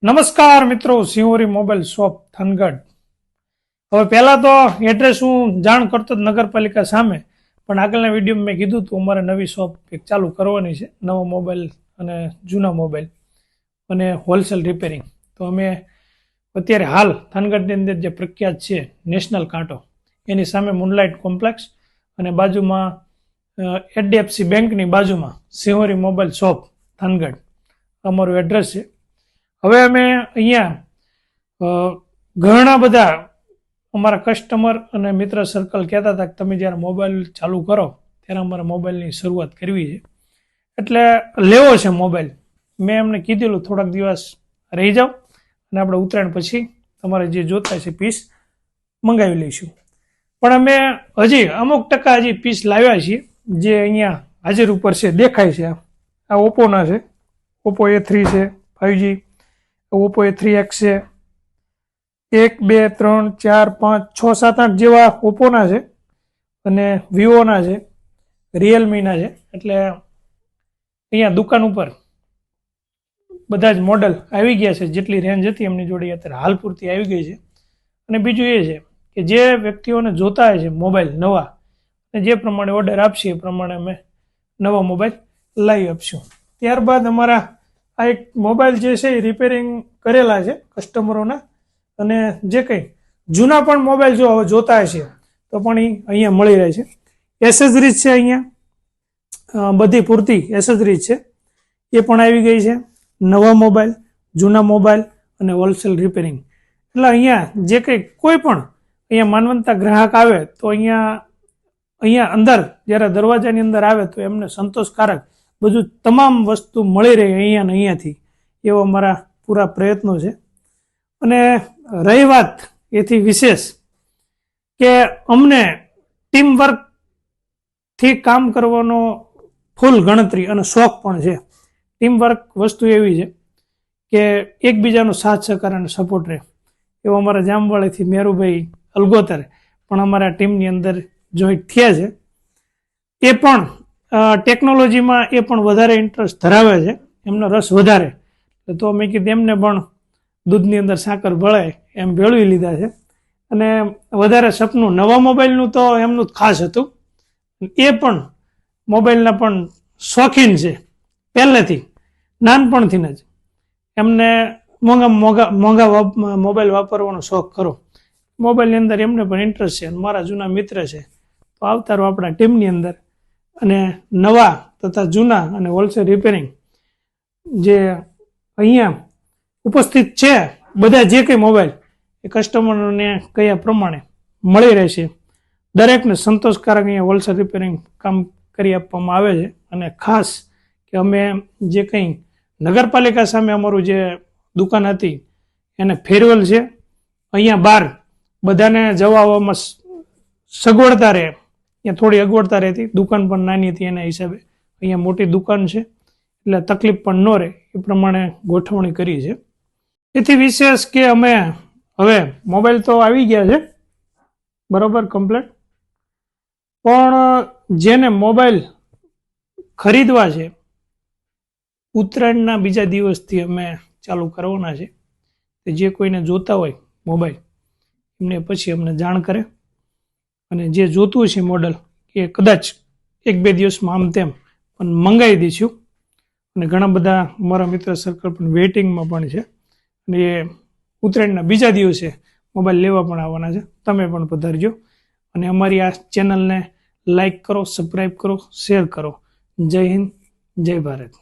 નમસ્કાર મિત્રો, સિંહોરી mobile shop Thangadh. હવે પહેલા તો એડ્રેસ હું જાણ કરતો નગરપાલિકા સામે, પણ આગળના વિડીયોમાં મેં કીધું હતું અમારે નવી શોપ એક ચાલુ કરવાની છે, નવો મોબાઈલ અને જૂના મોબાઈલ અને હોલસેલ રિપેરિંગ. તો અમે અત્યારે હાલ થાનગઢની અંદર જે પ્રખ્યાત છે નેશનલ કાંટો, એની સામે મૂનલાઇટ કોમ્પ્લેક્સ અને બાજુમાં એચડીએફસી બેંકની બાજુમાં સિંહોરી મોબાઈલ શોપ થાનગઢ અમારું એડ્રેસ છે. હવે અમે અહીંયા ઘણા બધા અમારા કસ્ટમર અને મિત્ર સર્કલ કહેતા હતા કે તમે જ્યારે મોબાઈલ ચાલુ કરો ત્યારે અમારે મોબાઈલની શરૂઆત કરવી છે, એટલે લેવો છે મોબાઈલ. મેં એમને કીધેલું થોડાક દિવસ રહી જાઓ અને આપણે ઉત્તરાયણ પછી તમારે જે જોતા છે પીસ મંગાવી લઈશું. પણ અમે હજી અમુક ટકા હજી પીસ લાવ્યા છીએ જે અહીંયા હાજર ઉપર છે, દેખાય છે. આ ઓપ્પોના છે, ઓપ્પો A3 છે 5G, ઓપ્પો A3X છે, 1 2 3 4 5 6 7 8 જેવા ઓપ્પોના છે અને વિવોના છે, રિયલમીના છે. એટલે અહીંયા દુકાન ઉપર બધા જ મોડલ આવી ગયા છે, જેટલી રેન્જ હતી એમની જોડે અત્યારે હાલ પૂરતી આવી ગઈ છે. અને બીજું એ છે કે જે વ્યક્તિઓને જોતા હોય છે મોબાઈલ નવા અને જે પ્રમાણે ઓર્ડર આપશે એ પ્રમાણે અમે નવા મોબાઈલ લાવી આપશું. ત્યારબાદ અમારા આ એક મોબાઈલ જે છે એ રિપેરિંગ કરેલા છે કસ્ટમરોના, અને જે કંઈ જૂના પણ મોબાઈલ જો હવે જોતા હશે તો પણ એ અહીંયા મળી રહે છે. એસેસરીઝ છે અહીંયા બધી પૂરતી એસેસરીઝ છે, એ પણ આવી ગઈ છે. નવા મોબાઈલ, જૂના મોબાઈલ અને હોલસેલ રિપેરિંગ. એટલે અહીંયા જે કંઈ કોઈ પણ અહીંયા માનવંતા ગ્રાહક આવે તો અહીંયા અંદર જ્યારે દરવાજાની અંદર આવે તો એમને સંતોષકારક બધું તમામ વસ્તુ મળી રહે અહીંયા ને અહીંયાથી, એવો અમારા પૂરા પ્રયત્નો છે. અને રહી વાત એથી વિશેષ કે અમને ટીમ વર્કથી કામ કરવાનો ફૂલ ગણતરી અને શોખ પણ છે. ટીમ વર્ક વસ્તુ એવી છે કે એકબીજાનો સાથ સહકાર અને સપોર્ટ રહે, એવો અમારા જામવાળીથી મેરુભાઈ અલગોતર પણ અમારા ટીમની અંદર જોઈન્ટ થયા છે. એ પણ ટેકનોલોજીમાં એ પણ વધારે ઇન્ટરેસ્ટ ધરાવે છે, એમનો રસ વધારે. તો મેં કીધું એમને પણ દૂધની અંદર સાકર ભળે એમ ભેળવી લીધા છે. અને વધારે સપનું નવા મોબાઈલનું તો એમનું જ ખાસ હતું, એ પણ મોબાઈલના પણ શોખીન છે પહેલેથી, નાનપણથી જ. એમને મોંઘા મોબાઈલ વાપરવાનો શોખ ખરો, મોબાઈલની અંદર એમને પણ ઇન્ટરેસ્ટ છે. મારા જૂના મિત્ર છે, તો આવતા રહો આપણા ટીમની અંદર. અને નવા તથા જૂના અને હોલસેલ રિપેરિંગ જે અહીંયા ઉપસ્થિત છે, બધા જે કંઈ મોબાઈલ એ કસ્ટમરોને કયા પ્રમાણે મળી રહેશે, દરેકને સંતોષકારક અહીંયા હોલસેલ રિપેરિંગ કામ કરી આપવામાં આવે છે. અને ખાસ કે અમે જે કંઈ નગરપાલિકા સામે અમારું જે દુકાન હતી એને ફેરવેલ છે, અહીંયા બહાર બધાને જવા આવવામાં સગવડતા રહે, અહીંયા થોડી અગવડતા રહેતી, દુકાન પણ નાની હતી એના હિસાબે અહીંયા મોટી દુકાન છે એટલે તકલીફ પણ ન રહે એ પ્રમાણે ગોઠવણી કરી છે. એથી વિશેષ કે અમે હવે મોબાઈલ તો આવી ગયા છે બરાબર કમ્પ્લેટ, પણ જેને મોબાઈલ ખરીદવા છે ઉત્તરાયણના બીજા દિવસથી અમે ચાલુ કરવાના છે. જે કોઈને જોતા હોય મોબાઈલ એમને પછી અમને જાણ કરે, અને જે જોતું છે મોડલ એ કદાચ 1-2 દિવસમાં આમ તેમ પણ મંગાવી દઈશું. અને ઘણા બધા અમારા મિત્ર સર્કલ પણ વેઇટિંગમાં પણ છે, અને એ ઉત્તરાયણના બીજા દિવસે મોબાઈલ લેવા પણ આવવાના છે. તમે પણ પધારજો અને અમારી આ ચેનલને લાઈક કરો, સબસ્ક્રાઈબ કરો, શેર કરો. જય હિન્દ, જય ભારત.